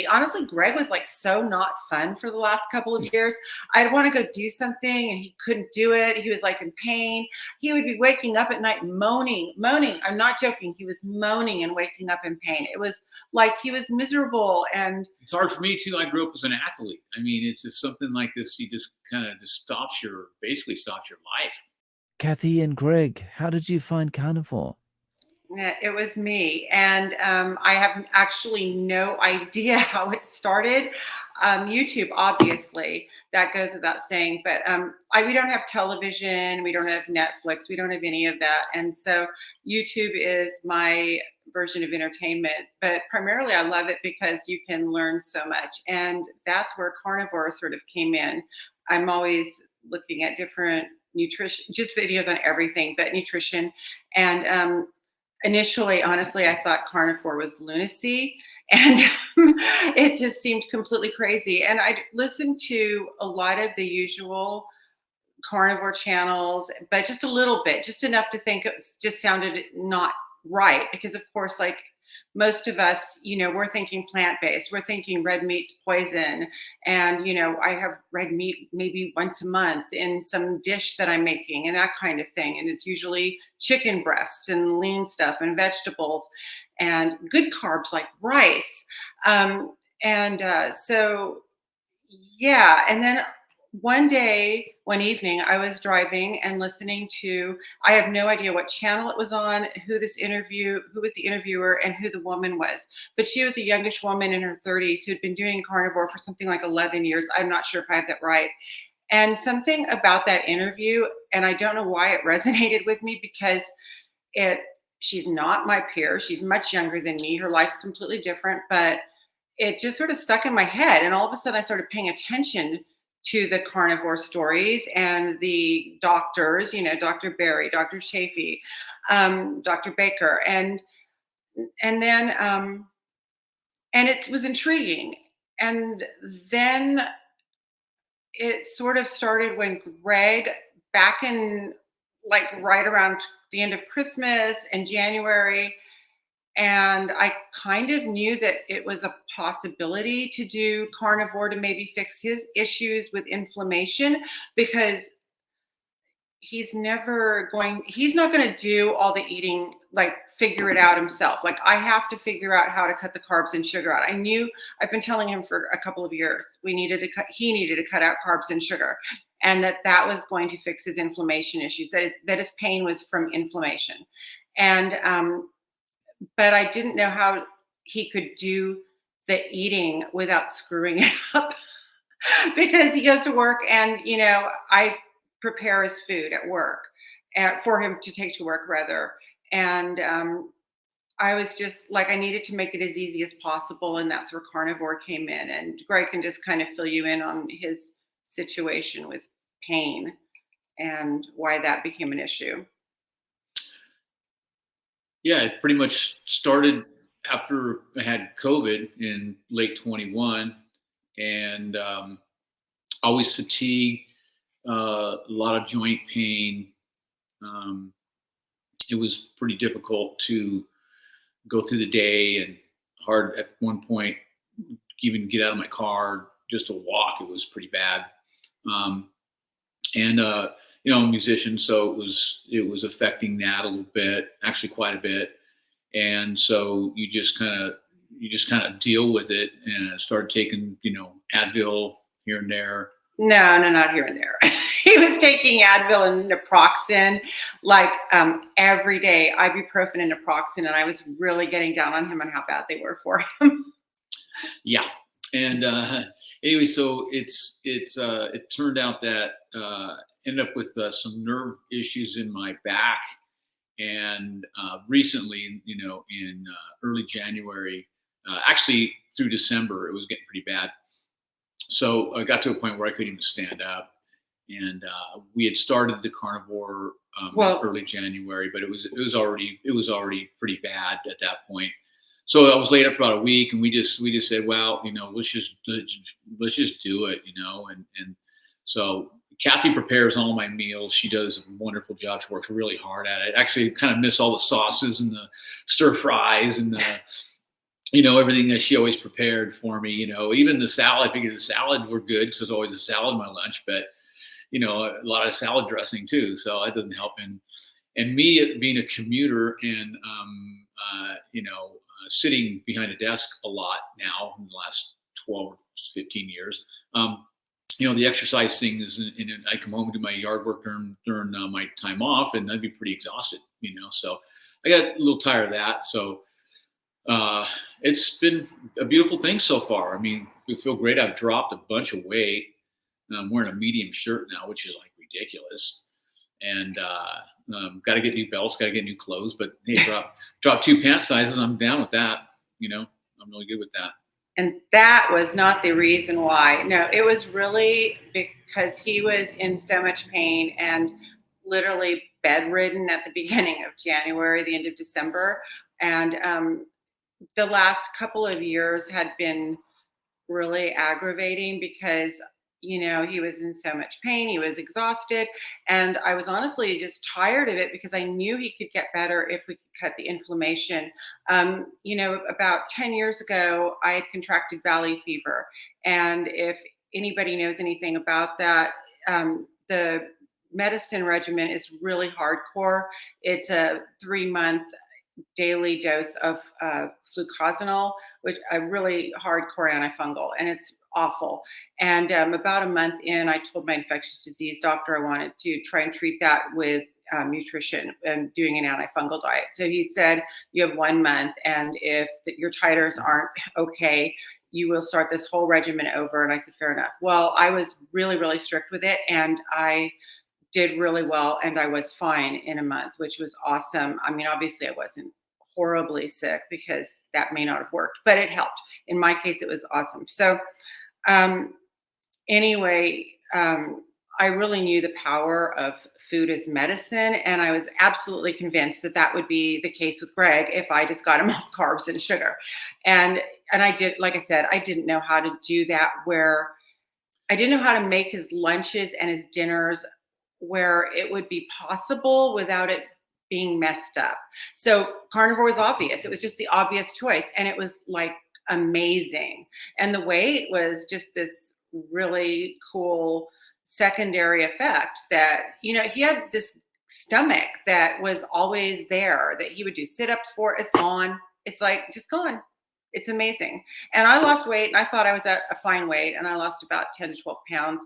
Honestly, Greg was like so not fun for the last couple of years. I'd want to go do something and he couldn't do it. He was like in pain. He would be waking up at night moaning. I'm not joking. He was moaning and waking up in pain. It was like he was miserable. And it's hard for me too. I grew up as an athlete. I mean, it's just something like this. You just kind of just basically stops your life. Kathy and Greg, how did you find Carnivore? Yeah, it was me. And I have actually no idea how it started. YouTube, obviously, that goes without saying. But we don't have television. We don't have Netflix. We don't have any of that. And so YouTube is my version of entertainment. But primarily, I love it because you can learn so much. And that's where Carnivore sort of came in. I'm always looking at different nutrition, just videos on everything, but nutrition. And initially, honestly, I thought Carnivore was lunacy, and it just seemed completely crazy. And I listened to a lot of the usual carnivore channels, but just a little bit, just enough to think it just sounded not right. Because of course, like most of us, we're thinking plant-based, we're thinking red meat's poison. And, I have red meat maybe once a month in some dish that I'm making and that kind of thing. And it's usually chicken breasts and lean stuff and vegetables and good carbs like rice. So, yeah. And then one evening, I was driving and listening to, I have no idea what channel it was on, who was the interviewer, and who the woman was. But she was a youngish woman in her 30s who'd been doing carnivore for something like 11 years. I'm not sure if I have that right. And something about that interview, and I don't know why it resonated with me, because she's not my peer. She's much younger than me. Her life's completely different, but it just sort of stuck in my head. And all of a sudden I started paying attention to the carnivore stories and the doctors, Dr. Berry, Dr. Chafee, Dr. Baker. And then, and it was intriguing. And then it sort of started when Greg, back in like right around the end of Christmas and January, and I kind of knew that it was a possibility to do carnivore to maybe fix his issues with inflammation, because he's not going to do all the eating, like figure it out himself. Like I have to figure out how to cut the carbs and sugar out. I've been telling him for a couple of years, he needed to cut out carbs and sugar, and that was going to fix his inflammation issues. That his pain was from inflammation. And, but I didn't know how he could do the eating without screwing it up because he goes to work and, I prepare his food at work for him to take to work rather. And I was just like, I needed to make it as easy as possible. And that's where Carnivore came in. And Greg can just kind of fill you in on his situation with pain and why that became an issue. Yeah, it pretty much started after I had COVID in late 21, and always fatigue, a lot of joint pain. It was pretty difficult to go through the day, and hard at one point even get out of my car just to walk. It was pretty bad. I'm a musician, so it was affecting that a little bit, actually quite a bit. And so you just kind of deal with it, and started taking, Advil here and there. No, not here and there. He was taking Advil and naproxen like every day, ibuprofen and naproxen, and I was really getting down on him on how bad they were for him. Yeah. And anyway, so it turned out that ended up with some nerve issues in my back, and recently, in early January, actually through December, it was getting pretty bad. So I got to a point where I couldn't even stand up, and we had started the carnivore early January, but it was already pretty bad at that point. So I was laid up for about a week, and we just said, well, let's just do it, and so Kathy prepares all my meals. She does a wonderful job. She works really hard at it. Actually, kind of miss all the sauces and the stir fries and everything that she always prepared for me. Even the salad. I figured the salad were good, so it's always a salad my lunch. But a lot of salad dressing too, so that doesn't help. And me being a commuter and sitting behind a desk a lot now in the last 12 or 15 years. The exercise thing is, and I come home and do my yard work during my time off, and I'd be pretty exhausted. So I got a little tired of that. So it's been a beautiful thing so far. I mean, I feel great. I've dropped a bunch of weight. I'm wearing a medium shirt now, which is like ridiculous. And got to get new belts, got to get new clothes. But hey, drop 2 pant sizes. I'm down with that. I'm really good with that. And that was not the reason why. No, it was really because he was in so much pain and literally bedridden at the beginning of January, the end of December. And the last couple of years had been really aggravating because he was in so much pain, he was exhausted, and I was honestly just tired of it because I knew he could get better if we could cut the inflammation. About 10 years ago I had contracted valley fever, and if anybody knows anything about that, the medicine regimen is really hardcore. It's a 3-month daily dose of fluconazole, which a really hardcore antifungal, and it's awful. And about a month in, I told my infectious disease doctor I wanted to try and treat that with nutrition and doing an antifungal diet. So he said, you have 1 month, and if your titers aren't okay, you will start this whole regimen over. And I said, fair enough. Well, I was really, really strict with it, and I did really well, and I was fine in a month, which was awesome. I mean, obviously I wasn't horribly sick because that may not have worked, but it helped. In my case, it was awesome. So anyway, I really knew the power of food as medicine, and I was absolutely convinced that that would be the case with Greg if I just got him off carbs and sugar. And I did, like I said, I didn't know how to do that, where I didn't know how to make his lunches and his dinners where it would be possible without it being messed up. So carnivore was obvious. It was just the obvious choice. And it was like amazing. And the weight was just this really cool secondary effect that, he had this stomach that was always there that he would do sit-ups for. It's gone. It's like, just gone. It's amazing. And I lost weight, and I thought I was at a fine weight, and I lost about 10 to 12 pounds.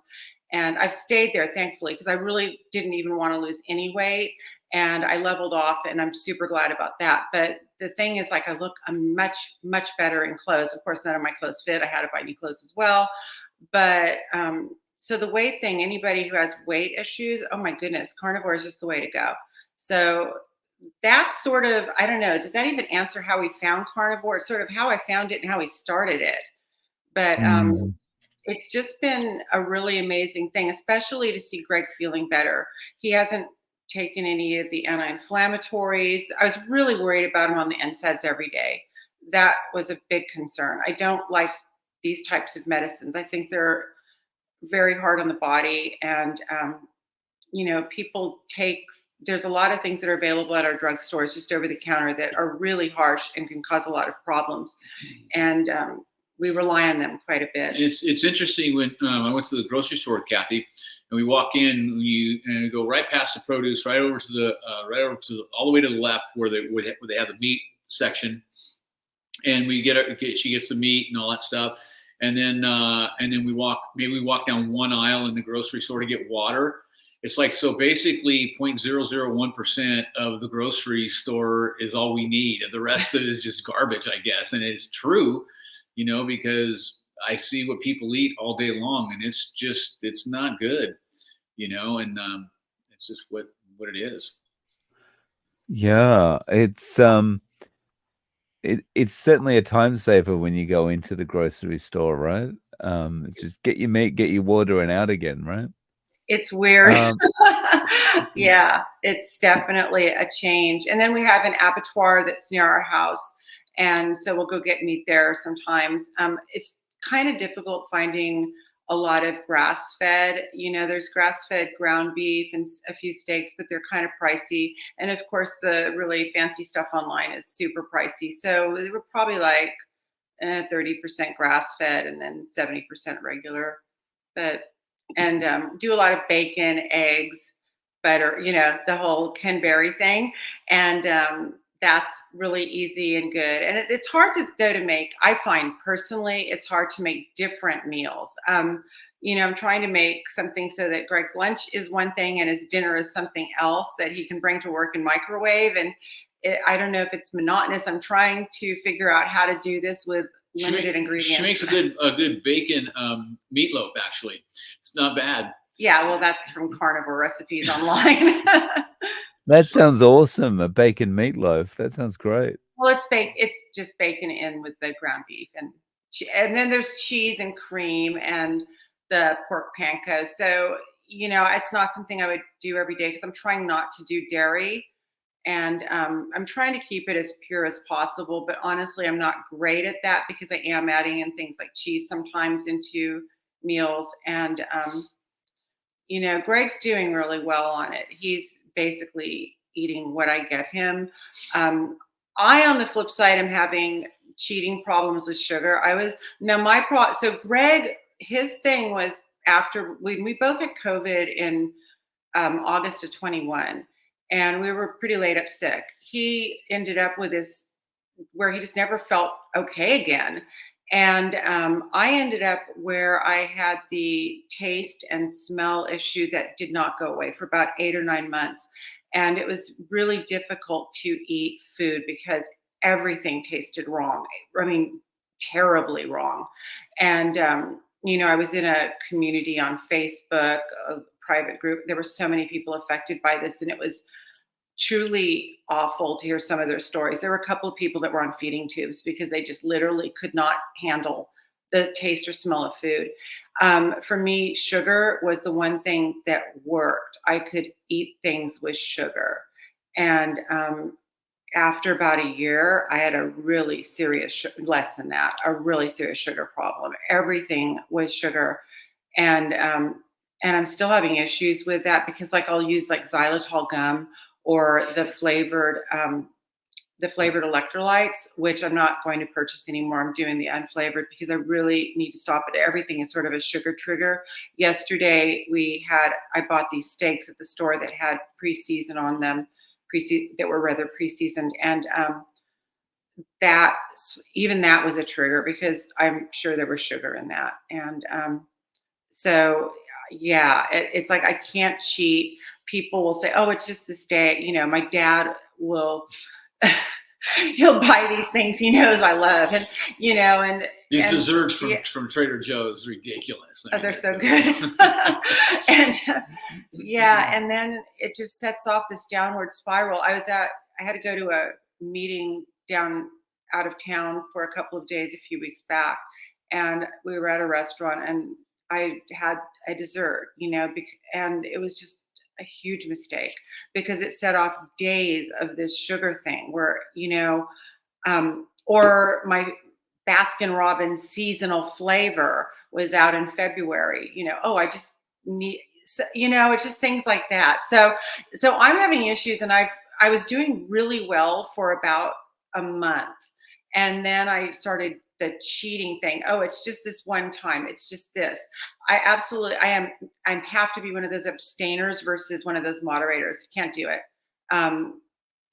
And I've stayed there, thankfully, because I really didn't even want to lose any weight. And I leveled off, and I'm super glad about that. But the thing is, like, I'm much, much better in clothes. Of course, none of my clothes fit. I had to buy new clothes as well. But so the weight thing, anybody who has weight issues, oh my goodness, carnivore is just the way to go. So that's sort of, I don't know, does that even answer how we found carnivore? It's sort of how I found it and how we started it. But it's just been a really amazing thing, especially to see Greg feeling better. He hasn't taken any of the anti-inflammatories. I was really worried about him on the NSAIDs every day. That was a big concern. I don't like these types of medicines. I think they're very hard on the body. And, there's a lot of things that are available at our drugstores just over the counter that are really harsh and can cause a lot of problems. And we rely on them quite a bit. It's interesting when I went to the grocery store with Kathy, and we walk in, and go right past the produce, right over to all the way to the left where they have the meat section, and she gets the meat and all that stuff, and then we walk down one aisle in the grocery store to get water. It's like, so basically 0.001% of the grocery store is all we need, and the rest of it is just garbage, I guess. And it's true, because I see what people eat all day long, and it's not good, and it's just what it is. Yeah, it's certainly a time saver when you go into the grocery store, right? Just get your meat, get your water, and out again, right? It's weird. Yeah, it's definitely a change. And then we have an abattoir that's near our house, and so we'll go get meat there sometimes. It's kind of difficult finding a lot of grass-fed. There's grass-fed ground beef and a few steaks, but they're kind of pricey. And of course, the really fancy stuff online is super pricey. So we're probably like 30% grass fed, and then 70% regular. But and do a lot of bacon, eggs, butter, the whole Ken Berry thing. And that's really easy and good. And it's hard to make. I find personally, it's hard to make different meals. I'm trying to make something so that Greg's lunch is one thing and his dinner is something else that he can bring to work and microwave. And I don't know if it's monotonous. I'm trying to figure out how to do this with limited ingredients. She makes a good bacon meatloaf. Actually, it's not bad. Yeah, well, that's from Carnivore recipes online. That sounds awesome. A bacon meatloaf. That sounds great. Well, it's just bacon in with the ground beef, and then there's cheese and cream and the pork panko. So it's not something I would do every day because I'm trying not to do dairy. And I'm trying to keep it as pure as possible. But honestly, I'm not great at that because I am adding in things like cheese sometimes into meals. And, Greg's doing really well on it. He's basically eating what I give him. I, on the flip side, am having cheating problems with sugar. So Greg, his thing was after we both had COVID in August of 21. And we were pretty laid up sick. He ended up with this where he just never felt okay again. And I ended up where I had the taste and smell issue that did not go away for about 8 or 9 months. And it was really difficult to eat food because everything tasted wrong. I mean, terribly wrong. And, I was in a community on Facebook, a private group. There were so many people affected by this, and it was truly awful to hear some of their stories. There were a couple of people that were on feeding tubes because they just literally could not handle the taste or smell of food. For me, sugar was the one thing that worked. I could eat things with sugar. And after about a year, I had a really serious, less than that, a really serious sugar problem. Everything was sugar. And I'm still having issues with that because I'll use xylitol gum or the flavored electrolytes, which I'm not going to purchase anymore. I'm doing the unflavored because I really need to stop it. Everything is sort of a sugar trigger. Yesterday I bought these steaks at the store that had pre-season on them, that were rather pre-seasoned. And that was a trigger because I'm sure there was sugar in that. And so yeah, it's like I can't cheat. People will say, "Oh, it's just this day." My dad will he'll buy these things he knows I love, and these desserts from Trader Joe's ridiculous. They're so good. And and then it just sets off this downward spiral. I had to go to a meeting down out of town for a couple of days a few weeks back, and we were at a restaurant, and I had a dessert, and it was just a huge mistake because it set off days of this sugar thing where, or my Baskin Robbins seasonal flavor was out in February, I just need, it's just things like that. So I'm having issues, and I was doing really well for about a month. And then I started the cheating thing. Oh, it's just this one time. It's just this. I have to be one of those abstainers versus one of those moderators. Can't do it. And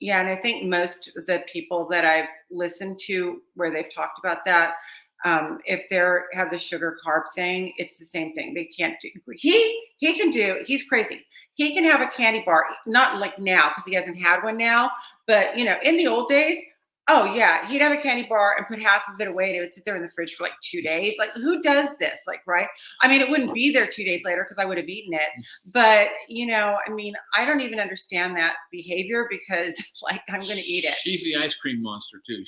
I think most of the people that I've listened to where they've talked about that, if they have the sugar carb thing, it's the same thing. They can't do. He's crazy. He can have a candy bar, not like now because he hasn't had one now, but in the old days. Oh yeah, he'd have a candy bar and put half of it away, and it would sit there in the fridge for 2 days. Who does this? Right? I mean, it wouldn't be there 2 days later because I would have eaten it. But I don't even understand that behavior because I'm going to eat it. She's the ice cream monster too.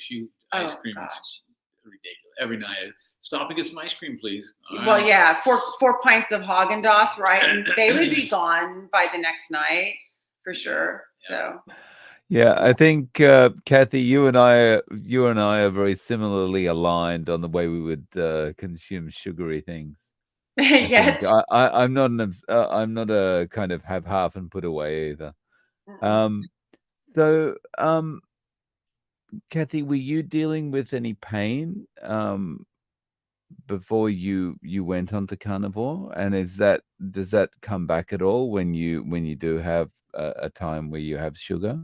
Ice cream is ridiculous. Every night, stop and get some ice cream, please. Well, yeah, 4 pints of Haagen-Dazs, right? And they would be gone by the next night for sure. Yeah. So. Yeah, I think Kathy, you and I are very similarly aligned on the way we would consume sugary things. Yes, I'm not a kind of have half and put away either. So Kathy, were you dealing with any pain before you went onto carnivore? And does that come back at all when you do have a time where you have sugar?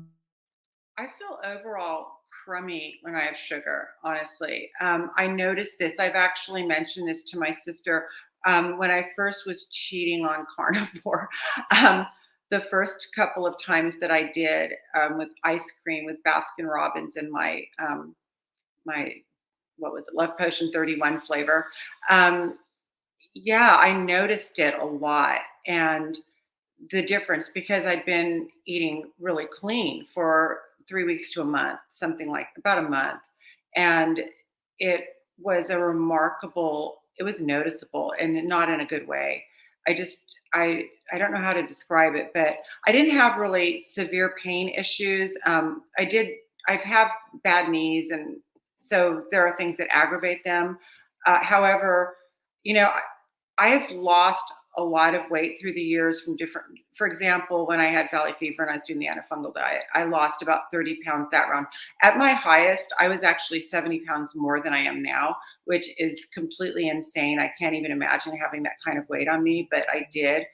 I feel overall crummy when I have sugar, honestly. I noticed this. I've actually mentioned this to my sister when I first was cheating on carnivore. Um, the first couple of times that I did with ice cream with Baskin Robbins and my what was it, Love Potion 31 flavor. Um, yeah, I noticed it a lot. And the difference because I'd been eating really clean for 3 weeks to a month, something like about a month. And it was it was noticeable and not in a good way. I just, I don't know how to describe it, but I didn't have really severe pain issues. I've have bad knees. And so there are things that aggravate them. However, you know, I have lost a lot of weight through the years from different, for example, when I had valley fever and I was doing the antifungal diet, I lost about 30 pounds that round. At my highest, I was actually 70 pounds more than I am now, which is completely insane. I can't even imagine having that kind of weight on me, but I did.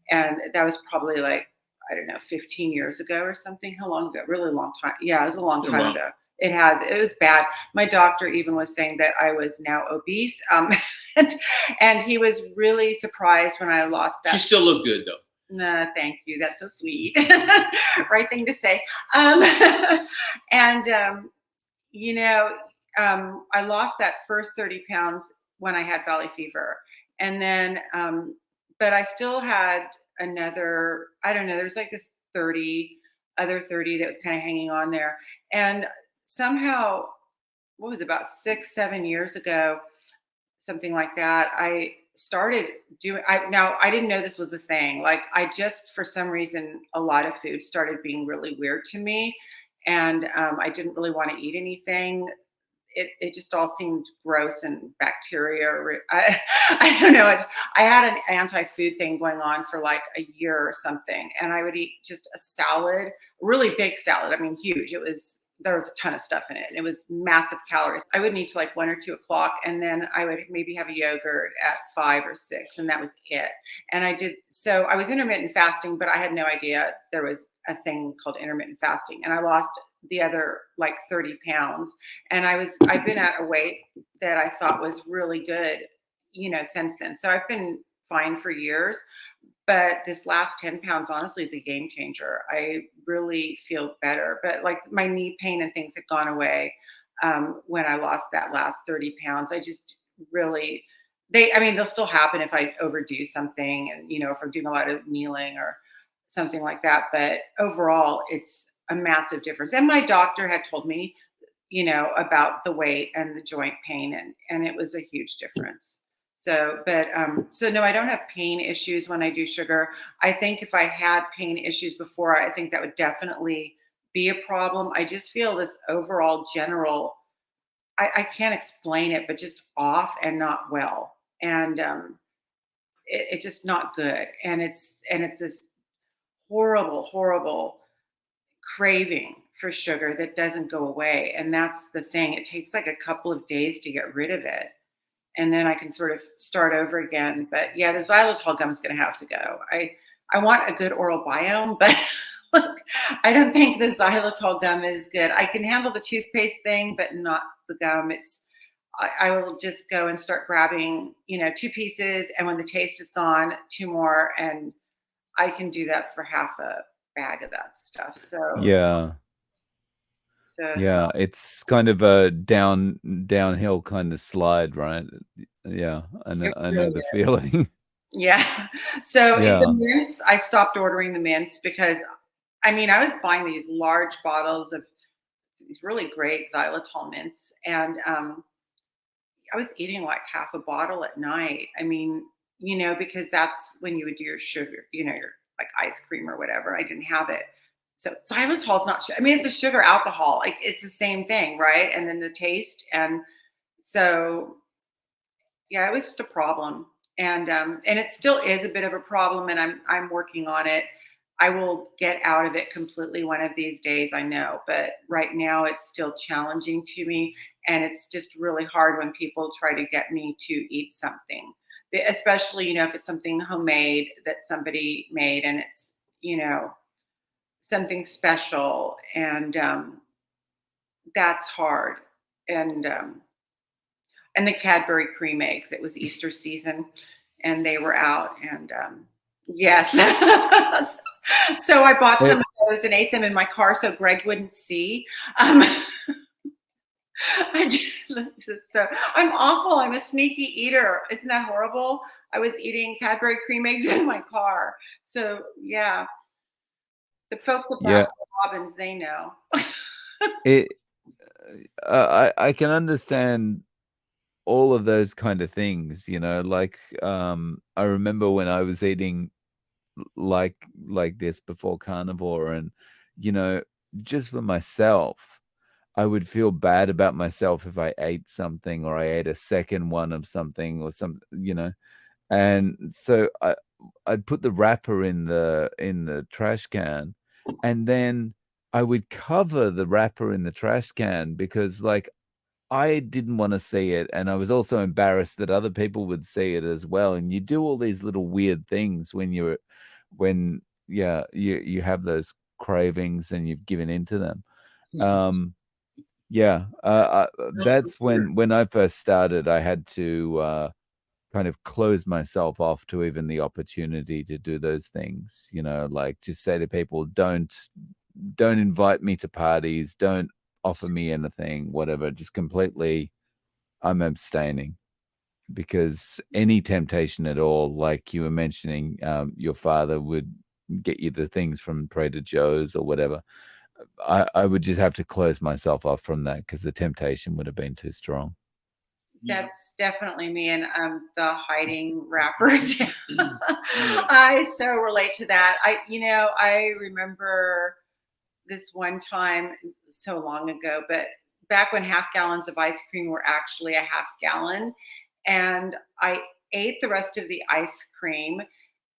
And that was probably like, I don't know, 15 years ago or something. How long ago? Really long time. Yeah, it was a long time ago. It was bad. My doctor even was saying that I was now obese. And he was really surprised when I lost that. She still looked good though. No, thank you. That's so sweet. Right thing to say. And, you know, I lost that first 30 pounds when I had valley fever. And then, but I still had another, I don't know, there's like this other 30 that was kind of hanging on there. And somehow, what was it, about 6, 7 years ago, something like that, I started doing, I didn't know this was the thing. Like I just, for some reason, a lot of food started being really weird to me. And I didn't really want to eat anything. It just all seemed gross and bacteria. I don't know. I had an anti-food thing going on for like a year or something. And I would eat just a salad, really big salad. I mean, huge. There was a ton of stuff in it and it was massive calories. I would eat to like 1 or 2 o'clock and then I would maybe have a yogurt at 5 or 6 and that was it. And I was intermittent fasting, but I had no idea there was a thing called intermittent fasting. And I lost the other like 30 pounds. And I've been at a weight that I thought was really good, since then. So I've been fine for years. But this last 10 pounds, honestly, is a game changer. I really feel better. But like my knee pain and things have gone away when I lost that last 30 pounds. I just really, they'll still happen if I overdo something and, if I'm doing a lot of kneeling or something like that. But overall, it's a massive difference. And my doctor had told me, about the weight and the joint pain, and it was a huge difference. So no, I don't have pain issues when I do sugar. I think if I had pain issues before, I think that would definitely be a problem. I just feel this overall general, I can't explain it, but just off and not well. And it's just not good. And it's this horrible, horrible craving for sugar that doesn't go away. And that's the thing. It takes like a couple of days to get rid of it. And then I can sort of start over again. But yeah, the xylitol gum is going to have to go. I want a good oral biome, but look, I don't think the xylitol gum is good. I can handle the toothpaste thing, but not the gum. I will just go and start grabbing, 2 pieces, and when the taste is gone, 2 more, and I can do that for half a bag of that stuff. Yeah. Yeah, it's kind of a downhill kind of slide, right? Yeah, it I know really the is. feeling. Yeah. So the Yeah. mints, I stopped ordering the mints because I was buying these large bottles of these really great xylitol mints, and I was eating like half a bottle at night. Because that's when you would do your sugar, your like ice cream or whatever. I didn't have it. So xylitol is not, it's a sugar alcohol. Like it's the same thing, right? And then the taste. And so, yeah, it was just a problem. And it still is a bit of a problem and I'm working on it. I will get out of it completely one of these days, I know. But right now, it's still challenging to me. And it's just really hard when people try to get me to eat something, especially, if it's something homemade that somebody made and it's, something special. And that's hard. And, the Cadbury cream eggs. It was Easter season, and they were out. And yes, so I bought some of those and ate them in my car so Greg wouldn't see. Um, I did, so I'm awful. I'm a sneaky eater. Isn't that horrible? I was eating Cadbury cream eggs in my car. So yeah, the folks at Yeah, Baskin Robbins, they know. it. I can understand all of those kind of things. Like I remember when I was eating like this before Carnivore, and you know, just for myself, I would feel bad about myself if I ate something or I ate a second one of something or some. And so I'd put the wrapper in the trash can, and then I would cover the wrapper in the trash can because like I didn't want to see it, and I was also embarrassed that other people would see it as well. And you do all these little weird things when yeah, you have those cravings and you've given into them. Um, yeah, That's so that's weird. when I first started. I had to kind of close myself off to even the opportunity to do those things. Like just say to people, don't invite me to parties, don't offer me anything, whatever. Just completely, I'm abstaining because any temptation at all, like you were mentioning, your father would get you the things from Trader Joe's or whatever. I would just have to close myself off from that because the temptation would have been too strong. Yeah. That's definitely me, and the hiding wrappers. Yeah. I so relate to that. I remember this one time so long ago, but back when half gallons of ice cream were actually a half gallon, and I ate the rest of the ice cream,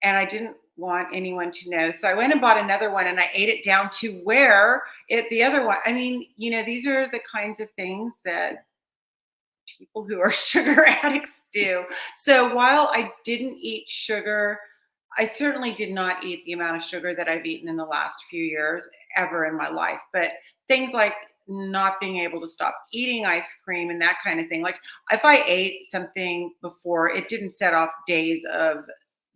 and I didn't want anyone to know. So I went and bought another one, and I ate it down to where the other one. I mean, these are the kinds of things that people who are sugar addicts do. So while I didn't eat sugar, I certainly did not eat the amount of sugar that I've eaten in the last few years ever in my life. But things like not being able to stop eating ice cream and that kind of thing. Like if I ate something before, it didn't set off days of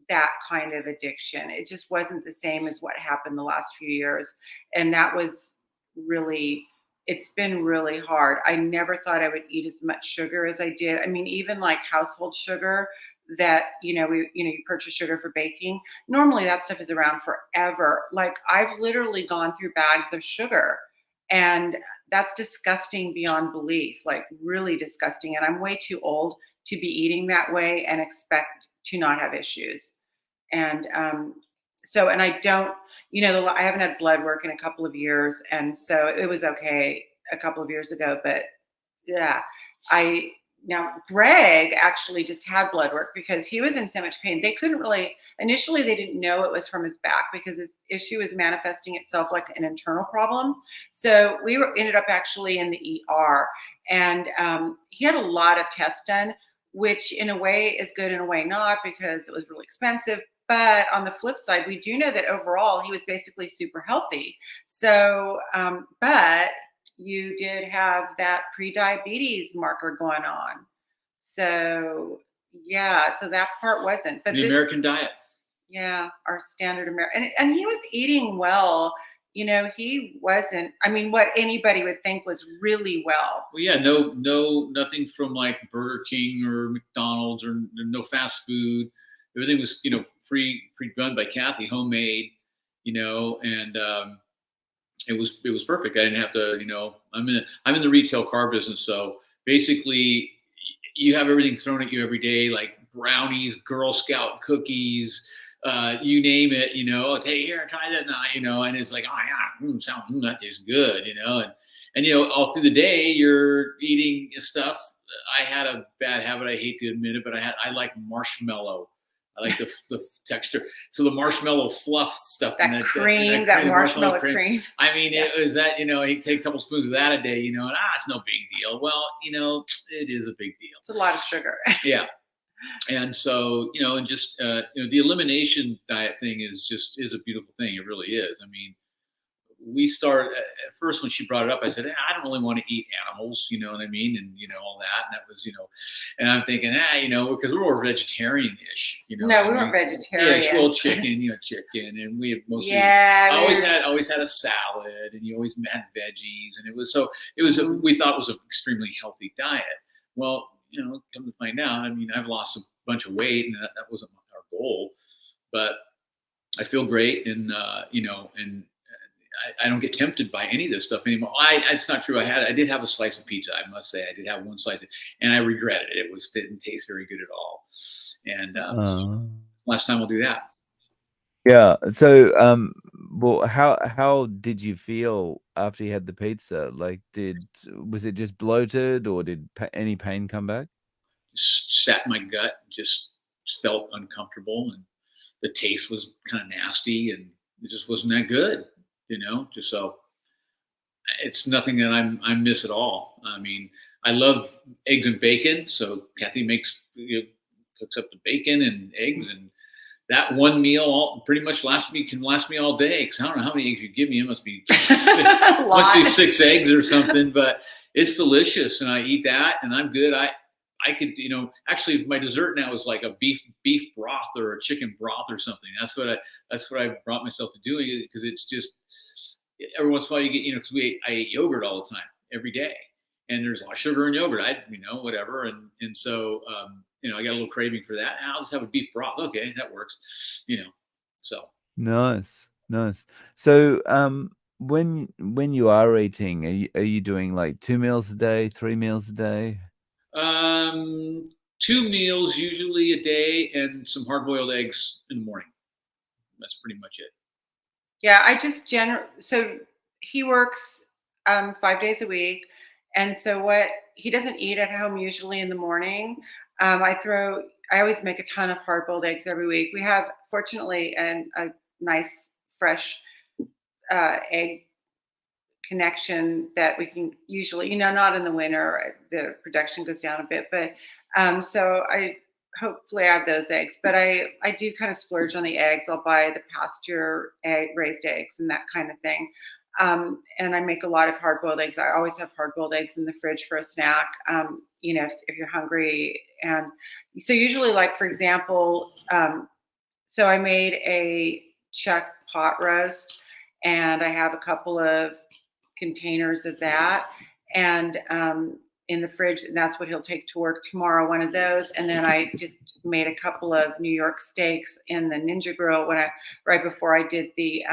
that kind of addiction. It just wasn't the same as what happened the last few years. And that was really, it's been really hard. I never thought I would eat as much sugar as I did. I mean, even like household sugar that, you purchase sugar for baking. Normally that stuff is around forever. Like I've literally gone through bags of sugar, and that's disgusting beyond belief, like really disgusting. And I'm way too old to be eating that way and expect to not have issues. And and I don't, I haven't had blood work in a couple of years, and so it was okay a couple of years ago. But yeah, I now Greg actually just had blood work because he was in so much pain. They couldn't really initially, they didn't know it was from his back because his issue is manifesting itself like an internal problem. So ended up actually in the ER, and he had a lot of tests done, which in a way is good, in a way not, because it was really expensive. But on the flip side, we do know that overall he was basically super healthy. So, but you did have that pre-diabetes marker going on. So yeah, so that part wasn't. But The American diet. yeah, our standard American, and he was eating well. He wasn't. I mean, what anybody would think was really well. Well, yeah, nothing from like Burger King or McDonald's or no fast food. Everything was, pre-done by Kathy, homemade, and it was perfect. I didn't have to, I'm in the retail car business, so basically you have everything thrown at you every day, like brownies, Girl Scout cookies, you name it, hey, here, try that now, and it's like, oh yeah, that tastes good, and all through the day you're eating stuff. I had a bad habit. I hate to admit it, but I like marshmallow. I like the texture. So the marshmallow fluff stuff. That cream, that marshmallow cream. I mean, it was that, he'd take a couple spoons of that a day, and it's no big deal. Well, it is a big deal. It's a lot of sugar. Yeah. And so, and just, the elimination diet thing is a beautiful thing. It really is. I mean, we start at first when she brought it up, I said, I don't really want to eat animals, you know what I mean? And, all that. And that was, and I'm thinking, because we're more vegetarian-ish, No, we weren't vegetarian. Yeah, well, chicken, chicken. And we have mostly, yeah, I always had a salad, and you always had veggies. And it was, we thought it was an extremely healthy diet. Well, come to find out, I mean, I've lost a bunch of weight, and that wasn't our goal, but I feel great. And, and I don't get tempted by any of this stuff anymore. It's not true. I did have a slice of pizza. I must say, I did have one slice, and I regretted it. It didn't taste very good at all. And so last time we'll do that. Yeah. So, well, how did you feel after you had the pizza? Like, was it just bloated, or did any pain come back? Just sat in my gut, just felt uncomfortable, and the taste was kind of nasty, and it just wasn't that good. Just so it's nothing that I miss at all. I mean, I love eggs and bacon. So Kathy cooks up the bacon and eggs, and that one meal pretty much can last me all day. Cause I don't know how many eggs you give me. It must be, must be 6 eggs or something, but it's delicious. And I eat that, and I'm good. I could, actually my dessert now is like a beef broth or a chicken broth or something. That's what I brought myself to doing it, because it's just, every once in a while you get, because I ate yogurt all the time, every day, and there's a lot of sugar in yogurt. Whatever. And so, I got a little craving for that. I'll just have a beef broth. Okay. That works, so. Nice. So, when you are eating, are you doing like 2 meals a day, 3 meals a day? 2 meals usually a day, and some hard-boiled eggs in the morning. That's pretty much it. Yeah, I just so he works 5 days a week, and so what he doesn't eat at home usually in the morning. I always make a ton of hard-boiled eggs every week. We have, fortunately, a nice fresh egg connection that we can usually, not in the winter, the production goes down a bit, but so hopefully I have those eggs, but I do kind of splurge on the eggs. I'll buy the pasture raised eggs and that kind of thing. And I make a lot of hard-boiled eggs. I always have hard-boiled eggs in the fridge for a snack, if you're hungry. And so usually, like, for example, so I made a chuck pot roast, and I have a couple of containers of that, and in the fridge, and that's what he'll take to work tomorrow, one of those. And then I just made a couple of New York steaks in the Ninja Grill right before I did the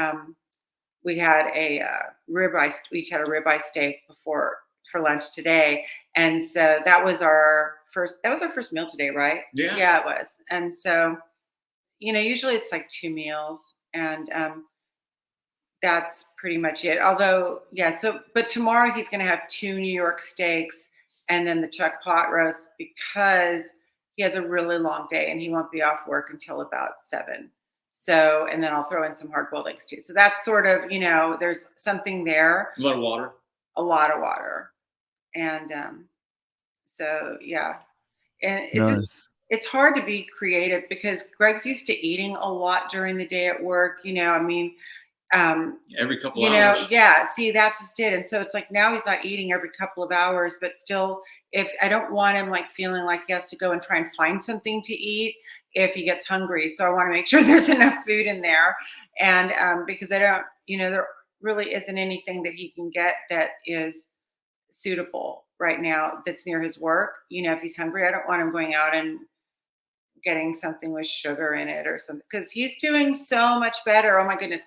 we had a ribeye. We each had a ribeye steak for lunch today, and so that was our first meal today, right? Yeah, it was. And so, usually it's like 2 meals, and that's pretty much it. Although, but tomorrow he's going to have 2 New York steaks and then the chuck pot roast, because he has a really long day and he won't be off work until about 7. So, and then I'll throw in some hard-boiled eggs too. So that's sort of, there's something there. A lot of water. A lot of water. And so, yeah. And it's it's hard to be creative, because Greg's used to eating a lot during the day at work. Every couple hours. Yeah. See, that's just it. And so it's like, now he's not eating every couple of hours, but still, if I don't want him like feeling like he has to go and try and find something to eat if he gets hungry. So I want to make sure there's enough food in there. And because I don't, there really isn't anything that he can get that is suitable right now that's near his work. If he's hungry, I don't want him going out and getting something with sugar in it or something, because he's doing so much better. Oh my goodness.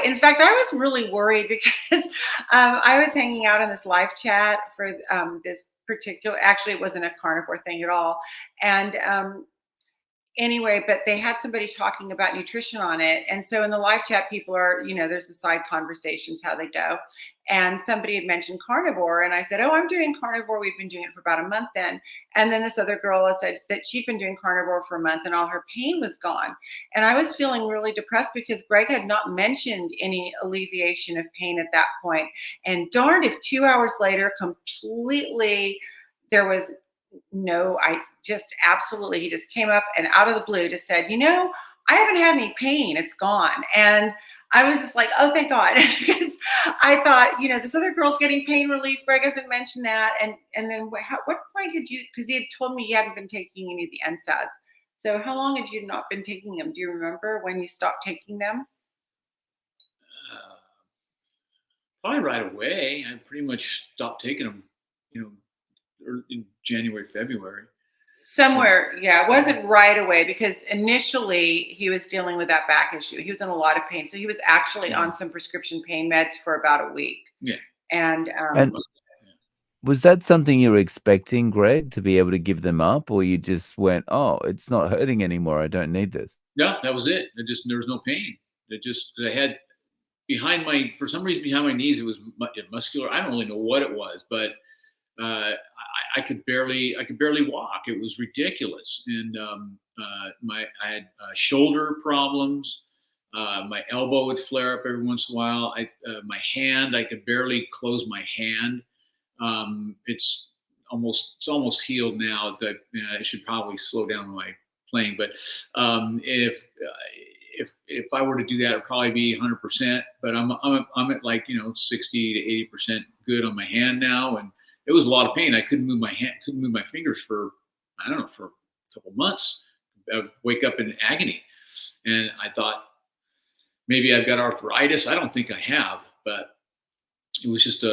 In fact, I was really worried, because I was hanging out in this live chat for this particular, actually it wasn't a carnivore thing at all. And anyway, but they had somebody talking about nutrition on it. And so in the live chat, people are, there's the side conversations, how they go. And somebody had mentioned carnivore. And I said, oh, I'm doing carnivore. We've been doing it for about a month then. And then this other girl said that she'd been doing carnivore for a month and all her pain was gone. And I was feeling really depressed because Greg had not mentioned any alleviation of pain at that point. And darned if 2 hours later, completely, there was no, I just absolutely, he just came up and out of the blue just said, I haven't had any pain. It's gone. And I was just like, oh, thank God. Because I thought, this other girl's getting pain relief. Greg hasn't mentioned that. And then what point had you, because he had told me you hadn't been taking any of the NSAIDs. So how long had you not been taking them? Do you remember when you stopped taking them? Probably right away. I pretty much stopped taking them, in January, February. Somewhere, yeah, it wasn't right away because initially he was dealing with that back issue. He was in a lot of pain, so he was actually on some prescription pain meds for about a week. Yeah, and was that something you were expecting, Greg, to be able to give them up, or you just went, "Oh, it's not hurting anymore. I don't need this." Yeah, that was it. There was no pain. I had for some reason behind my knees, it was muscular. I don't really know what it was, but I could barely walk. It was ridiculous. And I had shoulder problems. My elbow would flare up every once in a while. My hand, I could barely close my hand. It's almost healed now. That I should probably slow down my playing. But if I were to do that, it'd probably be 100%. But I'm at like 60 to 80% good on my hand now, and it was a lot of pain. I couldn't move my hand, couldn't move my fingers for a couple months. I'd wake up in agony, and I thought maybe I've got arthritis. I don't think I have, but it was just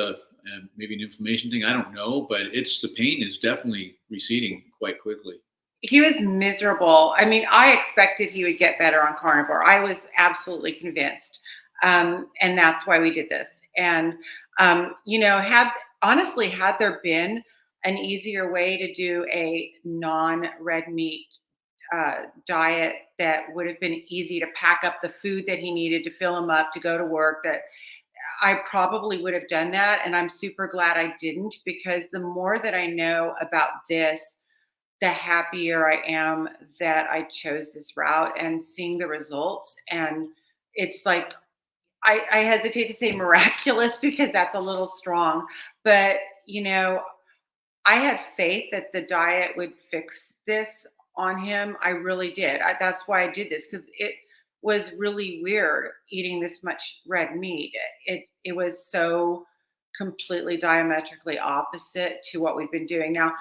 maybe an inflammation thing. I don't know, but the pain is definitely receding quite quickly. He was miserable. I mean, I expected he would get better on carnivore. I was absolutely convinced. And that's why we did this. And, had there been an easier way to do a non-red meat diet that would have been easy to pack up the food that he needed to fill him up to go to work, that I probably would have done that. And I'm super glad I didn't, because the more that I know about this, the happier I am that I chose this route and seeing the results. And it's like, I hesitate to say miraculous because that's a little strong, but I had faith that the diet would fix this on him. I really did. That's why I did this, because it was really weird eating this much red meat. It was so completely diametrically opposite to what we've been doing. Now,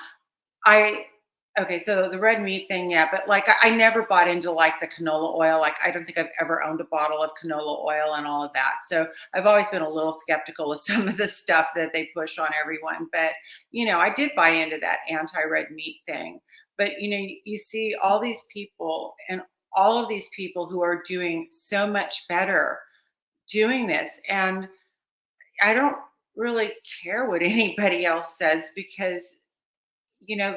okay, so the red meat thing, yeah, but like I never bought into like the canola oil. Like I don't think I've ever owned a bottle of canola oil and all of that. So I've always been a little skeptical of some of the stuff that they push on everyone. But I did buy into that anti-red meat thing. But you see all these people and all of these people who are doing so much better doing this, and I don't really care what anybody else says, because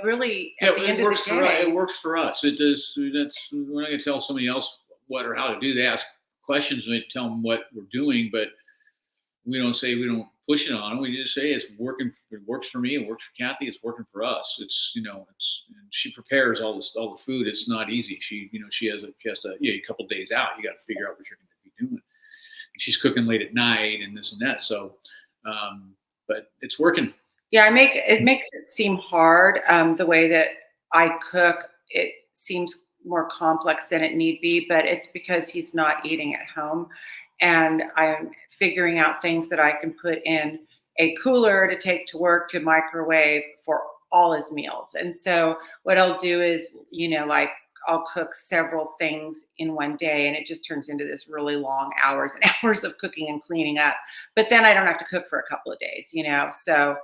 really at the end of the day, it works for us. It does. We're not going to tell somebody else what or how to do. They ask questions and we tell them what we're doing, but we don't push it on them. We just say it's working. It works for me. It works for Kathy. It's working for us. She prepares all the food. It's not easy. She has a couple days out. You got to figure out what you're going to be doing. She's cooking late at night and this and that. So, but it's working. Yeah, it makes it seem hard. The way that I cook, it seems more complex than it need be, but it's because he's not eating at home, and I'm figuring out things that I can put in a cooler to take to work to microwave for all his meals. And so what I'll do is, like I'll cook several things in one day, and it just turns into this really long hours and hours of cooking and cleaning up. But then I don't have to cook for a couple of days, so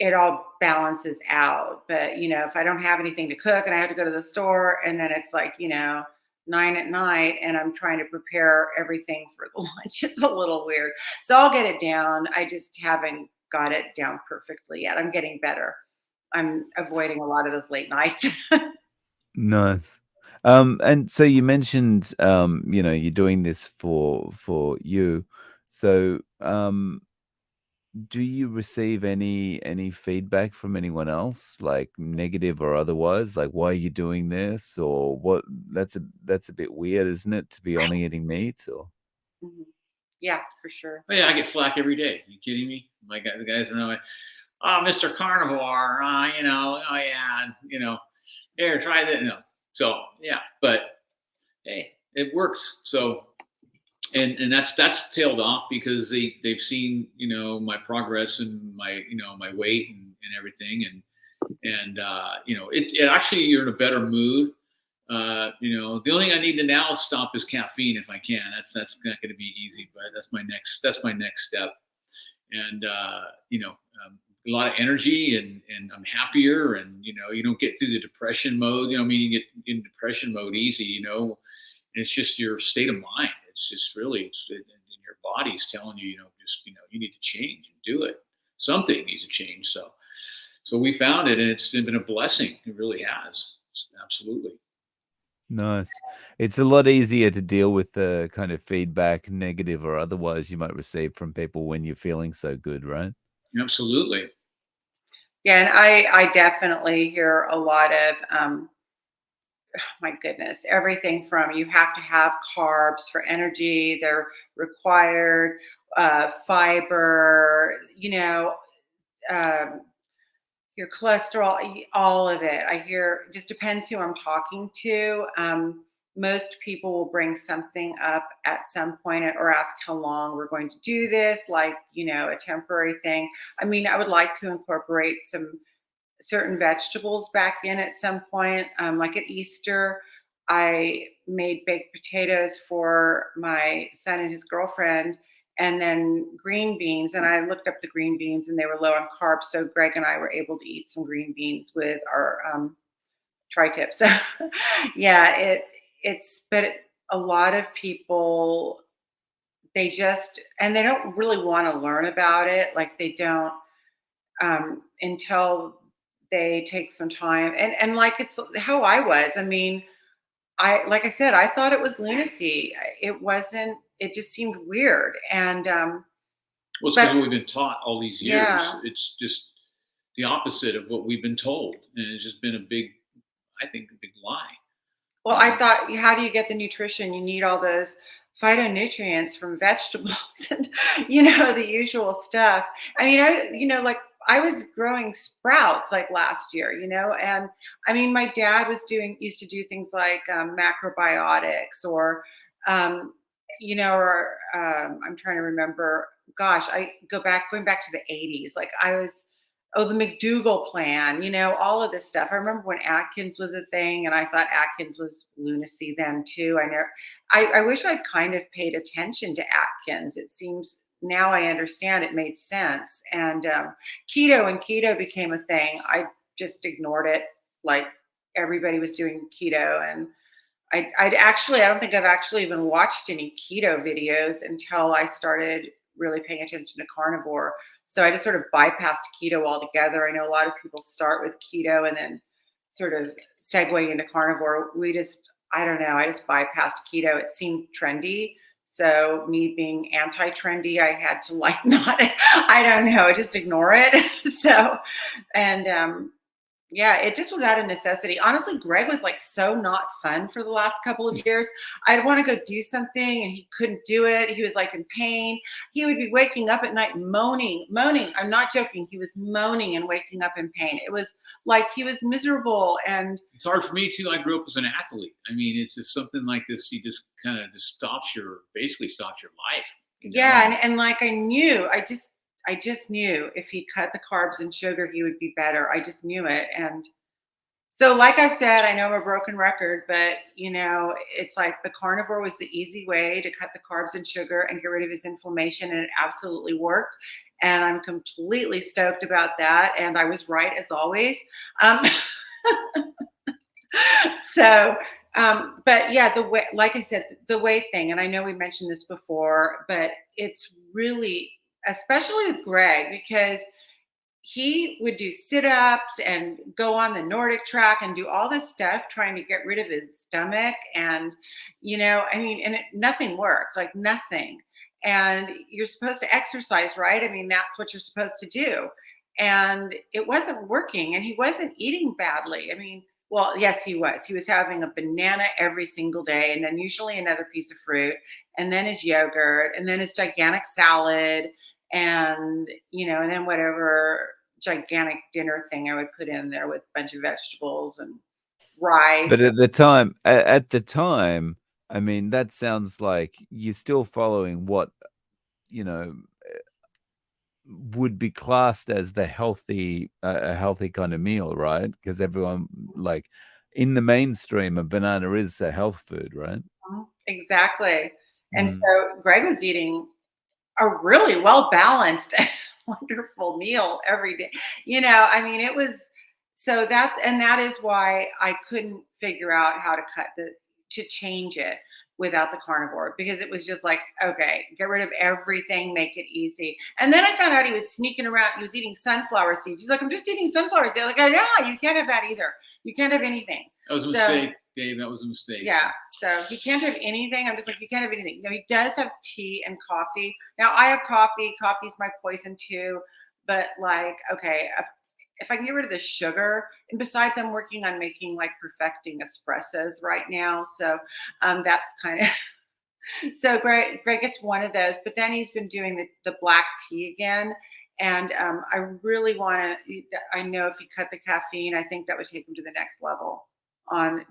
it all balances out. But if I don't have anything to cook and I have to go to the store, and then it's like 9 at night and I'm trying to prepare everything for the lunch, it's a little weird. So I'll get it down. I just haven't got it down perfectly yet. I'm getting better. I'm avoiding a lot of those late nights. Nice. And so you mentioned, you're doing this for you. So, do you receive any feedback from anyone else, like negative or otherwise? Like, why are you doing this, or what? That's a bit weird, isn't it, to be only eating meat? Or Mhm. Yeah, for sure. Oh yeah, I get flack every day. Are you kidding me? The guys are like, "Oh, Mr. Carnivore, oh yeah, here, try that." So yeah, but hey, it works. So and that's tailed off because they've seen my progress and my weight and everything and it actually you're in a better mood. The only thing I need to now stop is caffeine if I can. That's not going to be easy, but that's my next step. And a lot of energy and I'm happier and you don't get through the depression mode. I mean, you get in depression mode easy. It's just your state of mind. It's just really and your body's telling you, just you need to change and do it. Something needs to change. So we found it, and it's been a blessing. It really has. Absolutely. nice. It's a lot easier to deal with the kind of feedback, negative or otherwise, you might receive from people when you're feeling so good, right? Absolutely. Yeah, and I definitely hear a lot of my goodness, everything from you have to have carbs for energy, they're required, fiber, um, your cholesterol, all of it. I hear it just depends who I'm talking to. Most people will bring something up at some point or ask how long we're going to do this, like, a temporary thing. I mean, I would like to incorporate some certain vegetables back in at some point. Like at Easter, I made baked potatoes for my son and his girlfriend, and then green beans. And I looked up the green beans, and they were low on carbs. So Greg and I were able to eat some green beans with our tri-tip. So yeah, but a lot of people, they don't really want to learn about it. Like they don't until they take some time and like it's how I was. I mean, like I said, I thought it was lunacy. It wasn't. It just seemed weird. And Well, it's because but we've been taught all these years. yeah. It's just the opposite of what we've been told, and it's just been I think, a big lie. Well, I thought, how do you get the nutrition? You need all those phytonutrients from vegetables and, the usual stuff. I mean, like I was growing sprouts like last year, and I mean, my dad used to do things like macrobiotics um, I'm trying to remember, gosh, going back to the 80s. Like the McDougall plan, all of this stuff. I remember when Atkins was a thing, and I thought Atkins was lunacy then too. I wish I'd kind of paid attention to Atkins. It seems now I understand it made sense. And when keto became a thing, I just ignored it. Like everybody was doing keto, and I don't think I've actually even watched any keto videos until I started really paying attention to carnivore. So I just sort of bypassed keto altogether. I know a lot of people start with keto and then sort of segue into carnivore. I don't know, I just bypassed keto. It seemed trendy. So me being anti-trendy, I had to like not, I don't know, just ignore it. So, and yeah, it just was out of necessity. Honestly, Greg was like so not fun for the last couple of years. I'd want to go do something and he couldn't do it. He was like in pain. He would be waking up at night moaning. I'm not joking. He was moaning and waking up in pain. It was like he was miserable. And it's hard for me too. I grew up as an athlete. I mean, it's just something like this. You just kind of just basically stops your life. Yeah, and like I just knew if he cut the carbs and sugar, he would be better. I just knew it. And so, like I said, I know I'm a broken record, but it's like the carnivore was the easy way to cut the carbs and sugar and get rid of his inflammation, and it absolutely worked. And I'm completely stoked about that. And I was right as always. Um, so, but yeah, the way, like I said, the weight thing, and I know we mentioned this before, but it's really, especially with Greg, because he would do sit-ups and go on the Nordic track and do all this stuff trying to get rid of his stomach. And, I mean, and nothing worked, like nothing. And you're supposed to exercise, right? I mean, that's what you're supposed to do. And it wasn't working, and he wasn't eating badly. I mean, well, yes, he was. He was having a banana every single day, and then usually another piece of fruit, and then his yogurt, and then his gigantic salad, and and then whatever gigantic dinner thing I would put in there with a bunch of vegetables and rice. But at the time, I mean, that sounds like you're still following what, you know, would be classed as the healthy, a healthy kind of meal, right? Because everyone, like, in the mainstream, a banana is a health food, right? Exactly. And Mm. so Greg was eating a really well balanced, wonderful meal every day. I mean, it was that is why I couldn't figure out how to change it without the carnivore, because it was just like, okay, get rid of everything, make it easy. And then I found out he was sneaking around, he was eating sunflower seeds. He's like, I'm just eating sunflower seeds. Like, no, you can't have that either. You can't have anything. That was a mistake, Dave. That was a mistake. Yeah. So he can't have anything. I'm just like, you can't have anything. No, he does have tea and coffee. Now I have coffee. Coffee's my poison too. But like, okay, if I can get rid of the sugar, and besides, I'm working on making like perfecting espressos right now. So that's kind of so Greg gets one of those, but then he's been doing the black tea again. And I really want to. I know if he cut the caffeine, I think that would take him to the next level.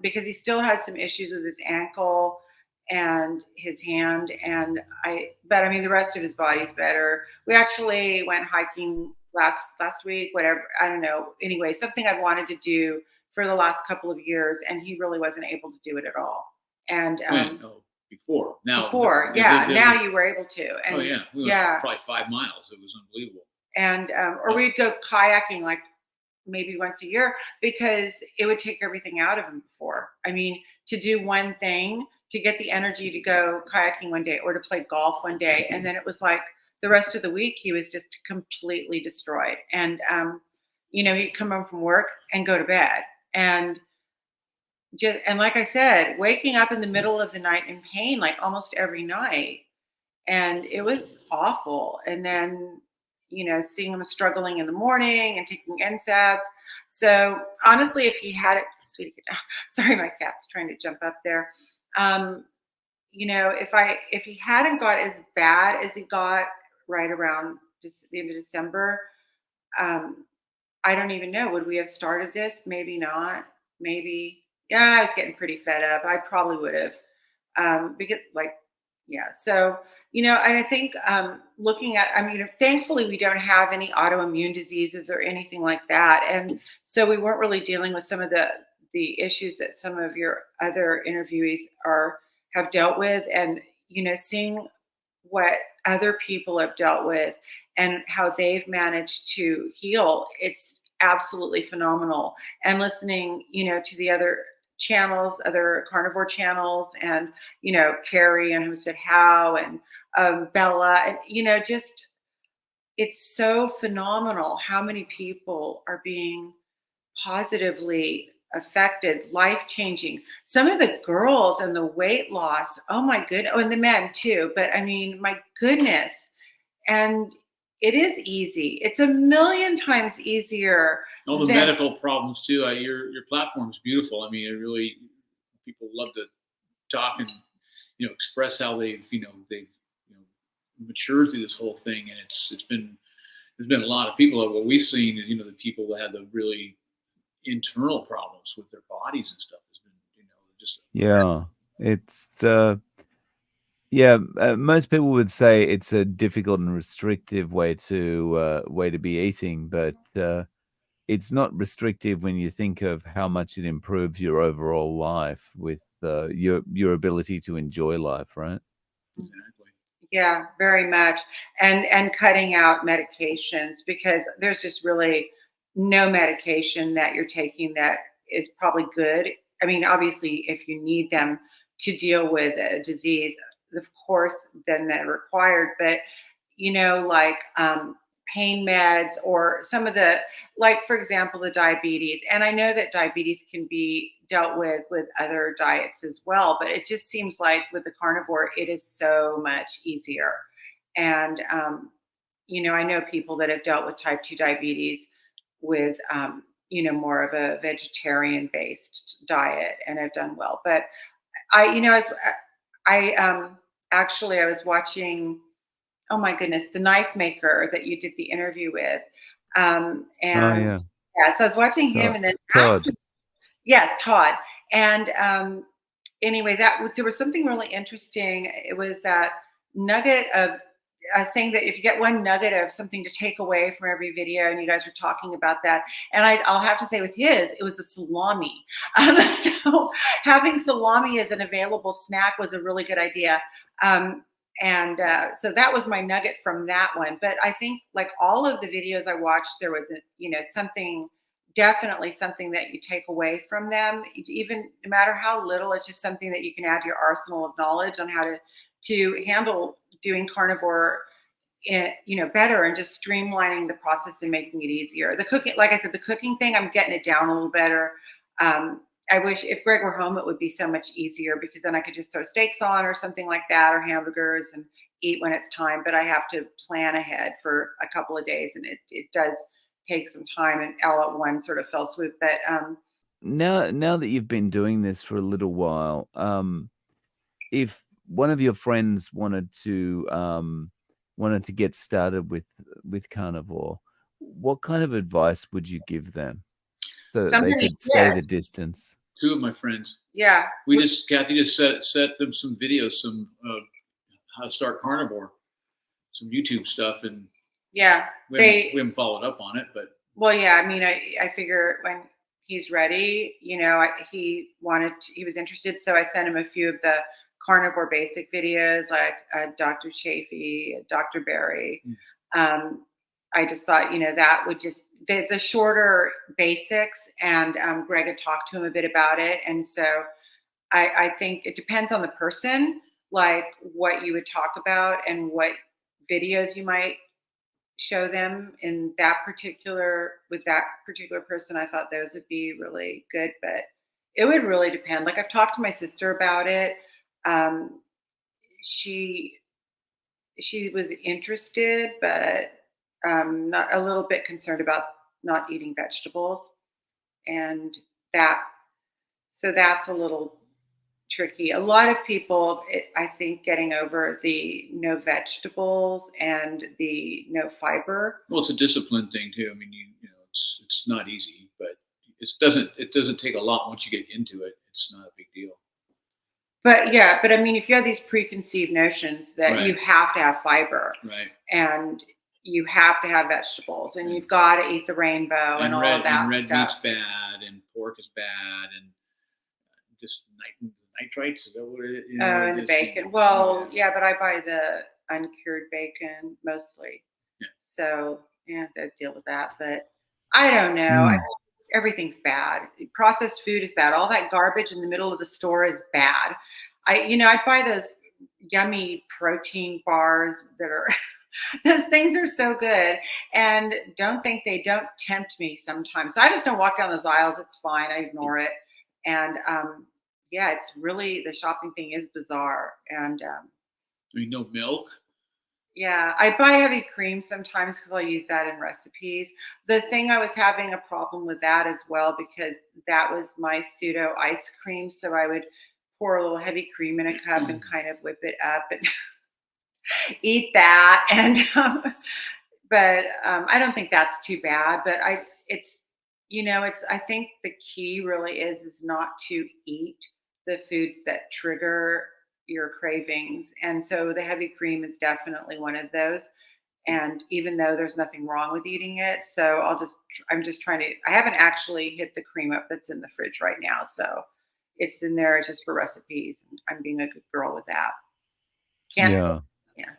Because he still has some issues with his ankle and his hand, but I mean the rest of his body's better. We actually went hiking last week, whatever, I don't know. Anyway, something I've wanted to do for the last couple of years, and he really wasn't able to do it at all. And before. Now you were able to. And we went probably 5 miles. It was unbelievable. And or we'd go kayaking like maybe once a year, because it would take everything out of him before. I mean, to do one thing, to get the energy to go kayaking one day or to play golf one day, and then it was like the rest of the week he was just completely destroyed. And he'd come home from work and go to bed, and like I said, waking up in the middle of the night in pain like almost every night, and it was awful. And then seeing him struggling in the morning and taking NSAIDs. So honestly, if he had it, sweetie, get down. Sorry, my cat's trying to jump up there. If he hadn't got as bad as he got right around the end of December, I don't even know. Would we have started this? Maybe not. Maybe. Yeah, I was getting pretty fed up. I probably would have. Because yeah. So, and I think looking at, thankfully we don't have any autoimmune diseases or anything like that. And so we weren't really dealing with some of the issues that some of your other interviewees have dealt with. And, seeing what other people have dealt with and how they've managed to heal, it's absolutely phenomenal. And listening, to the other channels, other carnivore channels, and Carrie and Who Said How, and Bella, and just it's so phenomenal how many people are being positively affected, life changing. Some of the girls and the weight loss, oh my goodness, and the men too. But I mean, my goodness, and it is easy. It's a million times easier. All the medical problems too. Your platform is beautiful. I mean, it really, people love to talk and express how they've matured through this whole thing. And there's been a lot of people that what we've seen is the people that had the really internal problems with their bodies and stuff has been just it's most people would say it's a difficult and restrictive way to be eating, but it's not restrictive when you think of how much it improves your overall life with your ability to enjoy life, right? Exactly. Yeah, very much. And cutting out medications, because there's just really no medication that you're taking that is probably good. I mean, obviously, if you need them to deal with a disease, of course, then they're required. But pain meds or some of the, like, for example, the diabetes. And I know that diabetes can be dealt with other diets as well, but it just seems like with the carnivore, it is so much easier. And, I know people that have dealt with type 2 diabetes with, more of a vegetarian based diet and have done well. But actually, I was watching, oh my goodness, the knife maker that you did the interview with. Oh And yeah, yeah, so I was watching him, Todd. and then Todd. yes, Todd. And anyway, there was something really interesting. It was that nugget of saying that if you get one nugget of something to take away from every video, and you guys were talking about that, and I'll have to say with his, it was a salami. So having salami as an available snack was a really good idea. And so that was my nugget from that one. But I think, like all of the videos I watched, there was something, definitely something that you take away from them, even no matter how little. It's just something that you can add to your arsenal of knowledge on how to handle doing carnivore better, and just streamlining the process and making it easier. The cooking, like I said, the cooking thing, I'm getting it down a little better. I wish if Greg were home, it would be so much easier, because then I could just throw steaks on or something like that, or hamburgers, and eat when it's time. But I have to plan ahead for a couple of days, and it does take some time, and all at one sort of fell swoop. But Now that you've been doing this for a little while, if one of your friends wanted to get started with carnivore, what kind of advice would you give them so that they something, could stay yeah, the distance? Two of my friends. yeah, Kathy just set them some videos, some how to start carnivore, some YouTube stuff, and yeah. we haven't followed up on it, but Well, yeah. I mean, I figure when he's ready, he was interested, so I sent him a few of the carnivore basic videos, like Dr. Chafee, Dr. Berry. I just thought, that would just the shorter basics, and Greg had talked to him a bit about it, and so I think it depends on the person, like what you would talk about and what videos you might show them in that particular with that particular person. I thought those would be really good, but it would really depend. Like, I've talked to my sister about it. Um, she she was interested, but not a little bit concerned about not eating vegetables, and that so that's a little tricky. A lot of people, I think, getting over the no vegetables and the no fiber. well, it's a discipline thing too. I mean, it's not easy, but it doesn't take a lot once you get into it. It's not a big deal. But yeah, but I mean, if you have these preconceived notions that Right. you have to have fiber, Right. and you have to have vegetables, and you've got to eat the rainbow and all of that and red stuff. meat's bad, and pork is bad, and just nitrites. Is that what it is? And the bacon. Well, yeah, but I buy the uncured bacon mostly. Yeah. So yeah, they deal with that. But I don't know. I think everything's bad. Processed food is bad. All that garbage in the middle of the store is bad. I'd buy those yummy protein bars that are those things are so good, and don't think they don't tempt me sometimes. I just don't walk down those aisles. It's fine. I ignore it. And yeah, it's really, the shopping thing is bizarre. And I mean, no milk. yeah, I buy heavy cream sometimes because I'll use that in recipes. The thing, I was having a problem with that as well, because that was my pseudo ice cream. So I would pour a little heavy cream in a cup and kind of whip it up and eat that. And but I don't think that's too bad. But I think the key really is not to eat the foods that trigger your cravings. And so the heavy cream is definitely one of those. And even though there's nothing wrong with eating it, so I'm just trying to, I haven't actually hit the cream up that's in the fridge right now. So it's in there just for recipes. I'm being a good girl with that. Can't say, yeah.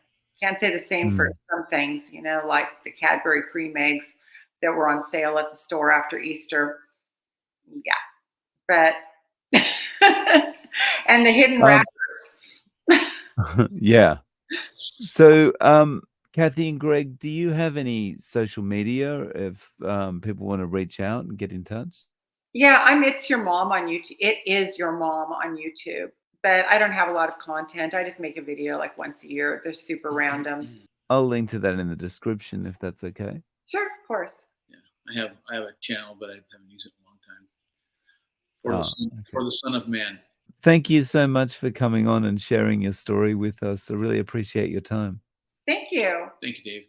Can't say the same for some things, like the Cadbury cream eggs that were on sale at the store after Easter. Yeah. But and the hidden wrappers. Yeah. So Kathy and Greg, do you have any social media if people want to reach out and get in touch? Yeah, I'm It's Your Mom on YouTube. It is Your Mom on YouTube, but I don't have a lot of content. I just make a video like once a year. They're super random. I'll link to that in the description if that's okay. Sure, of course. Yeah, I have a channel, but I haven't used it in a long time. For Okay. the Son of Man. Thank you so much for coming on and sharing your story with us. I really appreciate your time. Thank you. Thank you, Dave.